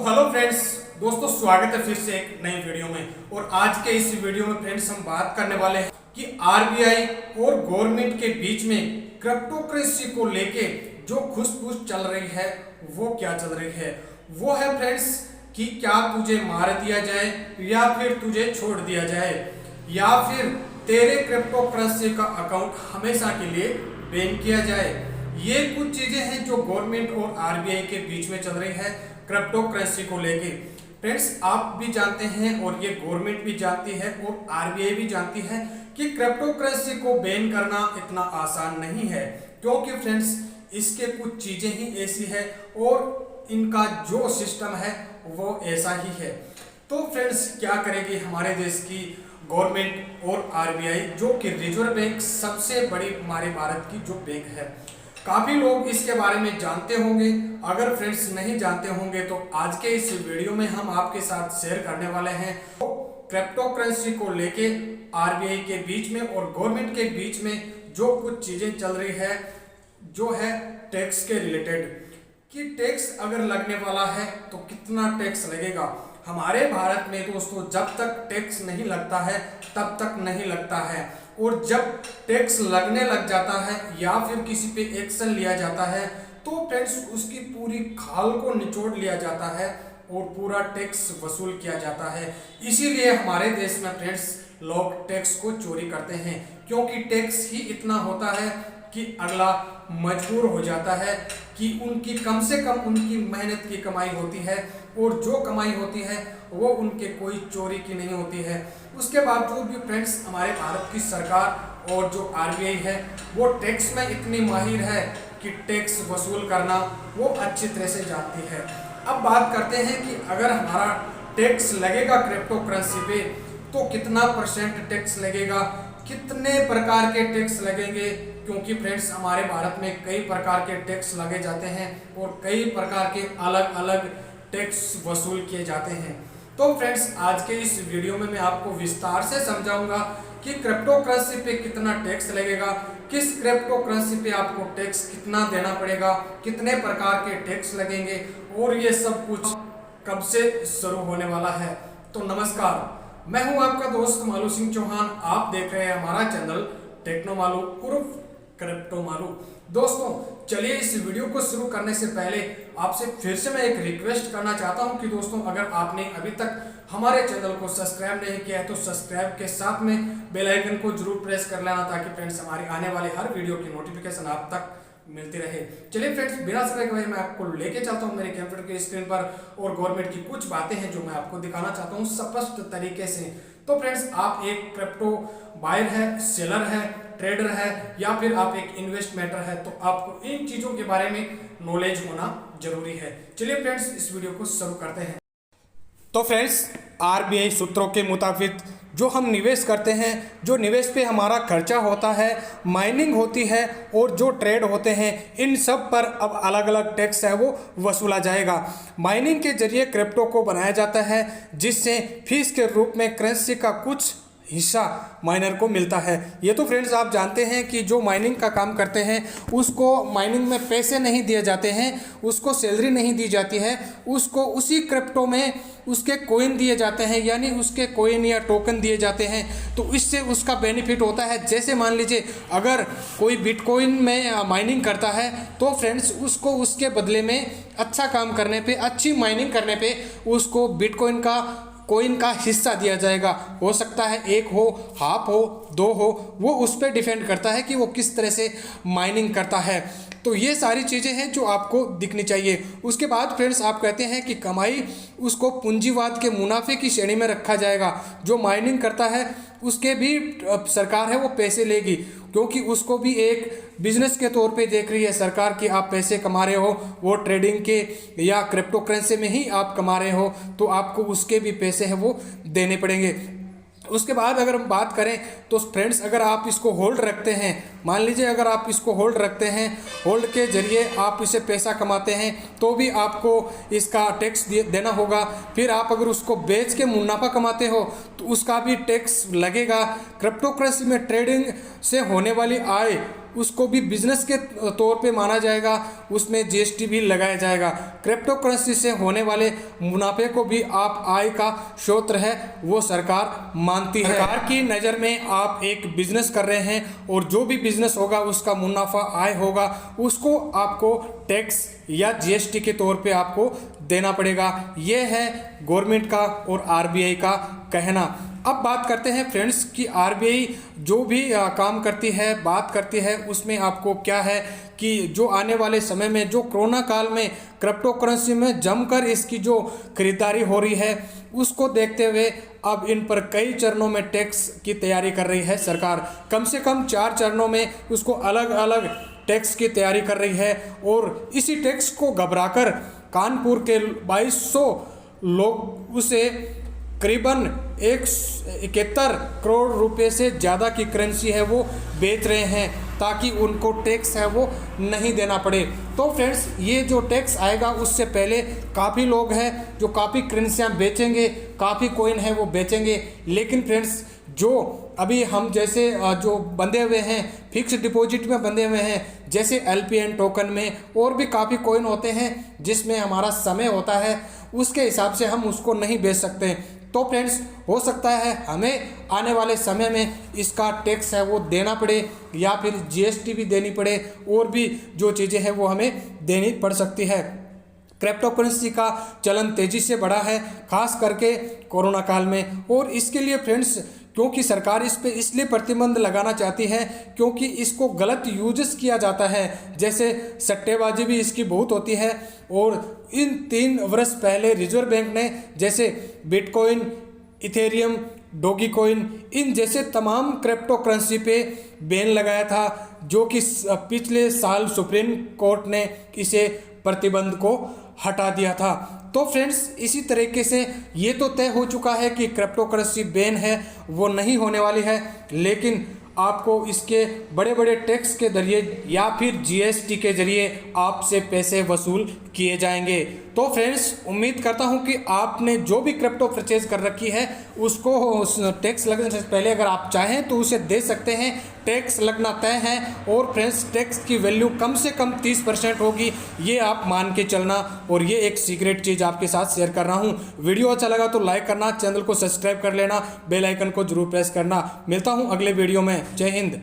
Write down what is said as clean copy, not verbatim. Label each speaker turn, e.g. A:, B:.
A: तो hello friends, दोस्तों स्वागत है फिर से एक नई वीडियो में। और आज के इस वीडियो में फ्रेंड्स हम बात करने वाले हैं कि आरबीआई और गवर्नमेंट के बीच में क्रिप्टो करेंसी को लेके जो खुशबू चल रही है वो क्या चल रही है। वो है फ्रेंड्स कि क्या तुझे मार दिया जाए या फिर तुझे छोड़ दिया जाए, या फिर तेरे क्रिप्टो करेंसी का अकाउंट हमेशा के लिए बैन किया जाए। ये कुछ चीजें हैं जो गवर्नमेंट और आरबीआई के बीच में चल रही है क्रिप्टो करेंसी को लेके। फ्रेंड्स, आप भी जानते हैं और ये गवर्नमेंट भी जानती है और आरबीआई भी जानती है कि क्रिप्टो करेंसी को बैन करना इतना आसान नहीं है, क्योंकि फ्रेंड्स इसके कुछ चीजें ही ऐसी है और इनका जो सिस्टम है वो ऐसा ही है। तो फ्रेंड्स, क्या करेगी हमारे देश की गवर्नमेंट और आरबीआई, जो कि रिजर्व बैंक सबसे बड़ी हमारे भारत की जो बैंक है। काफी लोग इसके बारे में जानते होंगे, अगर फ्रेंड्स नहीं जानते होंगे तो आज के इस वीडियो में हम आपके साथ शेयर करने वाले हैं तो क्रिप्टो करेंसी को लेके आरबीआई के बीच में और गवर्नमेंट के बीच में जो कुछ चीजें चल रही है, जो है टैक्स के रिलेटेड, कि टैक्स अगर लगने वाला है तो कितना टैक्स लगेगा। हमारे भारत में दोस्तों जब तक टैक्स नहीं लगता है तब तक नहीं लगता है, और जब टैक्स लगने लग जाता है या फिर किसी पे एक्शन लिया जाता है तो टैक्स उसकी पूरी खाल को निचोड़ लिया जाता है और पूरा टैक्स वसूल किया जाता है। इसीलिए हमारे देश में फ्रेंड्स लोग टैक्स को चोरी करते हैं, क्योंकि टैक्स ही इतना होता है कि अगला मजबूर हो जाता है कि उनकी कम से कम उनकी मेहनत की कमाई होती है और जो कमाई होती है वो उनके कोई चोरी की नहीं होती है। उसके बावजूद भी फ्रेंड्स हमारे भारत की सरकार और जो आरबीआई है वो टैक्स में इतनी माहिर है कि टैक्स वसूल करना वो अच्छी तरह से जानती है। अब बात करते हैं कि अगर हमारा टैक्स लगेगा क्रिप्टो करेंसी पे तो कितना % टैक्स लगेगा, कितने प्रकार के टैक्स लगेंगे, क्योंकि फ्रेंड्स हमारे भारत में कई प्रकार के टैक्स लगे जाते हैं और कई प्रकार के अलग अलग टैक्स वसूल किए जाते हैं। तो फ्रेंड्स आज के इस वीडियो में मैं आपको विस्तार से समझाऊंगा कि क्रिप्टो करेंसी पे कितना टैक्स लगेगा, किस क्रिप्टो करेंसी पे आपको टैक्स कितना देना पड़ेगा, कितने प्रकार के टैक्स लगेंगे और ये सब कुछ कब से शुरू होने वाला है। तो नमस्कार, मैं हूं आपका दोस्त मालू सिंह चौहान। आप देख रहे हैं हमारा चैनल टेक्नो मालू उर्फ क्रिप्टो मालू। दोस्तों चलिए इस वीडियो को शुरू करने से पहले आपसे फिर से मैं एक रिक्वेस्ट करना चाहता हूं कि दोस्तों अगर आपने अभी तक हमारे चैनल को सब्सक्राइब नहीं किया है तो सब्सक्राइब के साथ में बेल आइकन को जरूर प्रेस कर लेना, ताकि फ्रेंड्स हमारी आने वाले हर वीडियो की नोटिफिकेशन आप तक मिलती रहे। चलिए फ्रेंड्स, बिना समय के मैं आपको लेके चलता हूं मेरे कंप्यूटर के स्क्रीन पर और गवर्नमेंट की कुछ बातें हैं जो मैं आपको दिखाना चाहता हूं स्पष्ट तरीके से। तो फ्रेंड्स, आप एक क्रिप्टो बायर है, सेलर है, ट्रेडर है या फिर आप एक इन्वेस्टमेंटर है, तो आपको इन चीजों के बारे में नॉलेज होना जरूरी है। चलिए फ्रेंड्स, इस वीडियो को शुरू करते हैं। तो फ्रेंड्स, आरबीआई सूत्रों के मुताबिक जो हम निवेश करते हैं, जो निवेश पे हमारा खर्चा होता है, माइनिंग होती है और जो ट्रेड होते हैं, इन सब पर अब अलग अलग टैक्स है वो वसूला जाएगा। माइनिंग के जरिए क्रिप्टो को बनाया जाता है, जिससे फीस के रूप में करेंसी का कुछ हिस्सा माइनर को मिलता है। ये तो फ्रेंड्स आप जानते हैं कि जो माइनिंग का काम करते हैं उसको माइनिंग में पैसे नहीं दिए जाते हैं, उसको सैलरी नहीं दी जाती है, उसको उसी क्रिप्टो में उसके कोइन दिए जाते हैं, यानी उसके कोइन या टोकन दिए जाते हैं। तो इससे उसका बेनिफिट होता है। जैसे मान लीजिए अगर कोई बिटकॉइन में माइनिंग करता है तो फ्रेंड्स उसको उसके बदले में अच्छा काम करने पे, अच्छी माइनिंग करने पे उसको बिटकॉइन का कोइन का हिस्सा दिया जाएगा। हो सकता है 1 हो, हाफ हो, 2 हो, वो उस पर डिपेंड करता है कि वो किस तरह से माइनिंग करता है। तो ये सारी चीज़ें हैं जो आपको दिखनी चाहिए। उसके बाद फ्रेंड्स आप कहते हैं कि कमाई उसको पूंजीवाद के मुनाफे की श्रेणी में रखा जाएगा। जो माइनिंग करता है उसके भी सरकार है वो पैसे लेगी, क्योंकि उसको भी एक बिजनेस के तौर पे देख रही है सरकार कि आप पैसे कमा रहे हो, वो ट्रेडिंग के या क्रिप्टो करेंसी में ही आप कमा रहे हो, तो आपको उसके भी पैसे हैं वो देने पड़ेंगे। उसके बाद अगर हम बात करें तो फ्रेंड्स अगर आप इसको होल्ड रखते हैं, मान लीजिए अगर आप इसको होल्ड रखते हैं, होल्ड के जरिए आप इसे पैसा कमाते हैं तो भी आपको इसका टैक्स देना होगा। फिर आप अगर उसको बेच के मुनाफा कमाते हो तो उसका भी टैक्स लगेगा। क्रिप्टो करेंसी में ट्रेडिंग से होने वाली आय उसको भी बिजनेस के तौर पे माना जाएगा, उसमें जीएसटी भी लगाया जाएगा। क्रिप्टो करेंसी से होने वाले मुनाफे को भी आप आय का स्रोत है वो सरकार मानती है। सरकार की नज़र में आप एक बिजनेस कर रहे हैं और जो भी बिजनेस होगा उसका मुनाफा आय होगा उसको आपको टैक्स या जीएसटी के तौर पे आपको देना पड़ेगा। ये है गवर्नमेंट का और आरबीआई का कहना। अब बात करते हैं फ्रेंड्स कि आरबीआई जो भी काम करती है, बात करती है, उसमें आपको क्या है कि जो आने वाले समय में जो कोरोना काल में क्रिप्टो करेंसी में जमकर इसकी जो खरीदारी हो रही है उसको देखते हुए अब इन पर कई चरणों में टैक्स की तैयारी कर रही है सरकार। कम से कम 4 चरणों में उसको अलग अलग टैक्स की तैयारी कर रही है और इसी टैक्स को घबराकर कानपुर के 2200 लोग उसे करीबन 171 करोड़ रुपए से ज़्यादा की करेंसी है वो बेच रहे हैं ताकि उनको टैक्स है वो नहीं देना पड़े। तो फ्रेंड्स ये जो टैक्स आएगा उससे पहले काफ़ी लोग हैं जो काफ़ी करेंसियाँ बेचेंगे, काफ़ी कॉइन है वो बेचेंगे। लेकिन फ्रेंड्स जो अभी हम जैसे जो बंधे हुए हैं फिक्स डिपॉजिट में बंधे हुए हैं, जैसे एलपीएन टोकन में और भी काफ़ी कॉइन होते हैं जिसमें हमारा समय होता है, उसके हिसाब से हम उसको नहीं बेच सकते। तो फ्रेंड्स हो सकता है हमें आने वाले समय में इसका टैक्स है वो देना पड़े या फिर जीएसटी भी देनी पड़े और भी जो चीज़ें हैं वो हमें देनी पड़ सकती है। क्रिप्टो करेंसी का चलन तेज़ी से बढ़ा है खास करके कोरोना काल में, और इसके लिए फ्रेंड्स क्योंकि सरकार इस पे इसलिए प्रतिबंध लगाना चाहती है क्योंकि इसको गलत यूजेस किया जाता है, जैसे सट्टेबाजी भी इसकी बहुत होती है। और इन 3 वर्ष पहले रिजर्व बैंक ने जैसे bitcoin, Ethereum, doggy coin in जैसे तमाम क्रिप्टो करेंसी पे बैन लगाया था, जो कि पिछले साल सुप्रीम कोर्ट ने इसे प्रतिबंध को हटा दिया था। तो फ्रेंड्स इसी तरीके से ये तो तय हो चुका है कि क्रिप्टो करेंसी बैन है वो नहीं होने वाली है, लेकिन आपको इसके बड़े बड़े टैक्स के जरिए या फिर जीएसटी के जरिए आपसे पैसे वसूल किए जाएंगे। तो फ्रेंड्स उम्मीद करता हूं कि आपने जो भी क्रिप्टो परचेज कर रखी है उसको उस टैक्स लगने से पहले अगर आप चाहें तो उसे दे सकते हैं। टैक्स लगना तय है और फ्रेंड्स टैक्स की वैल्यू कम से कम 30% होगी, ये आप मान के चलना। और ये एक सीक्रेट चीज़ आपके साथ शेयर कर रहा हूँ। वीडियो अच्छा लगा तो लाइक करना, चैनल को सब्सक्राइब कर लेना, बेल आइकन को जरूर प्रेस करना। मिलता हूँ अगले वीडियो में। जय हिंद।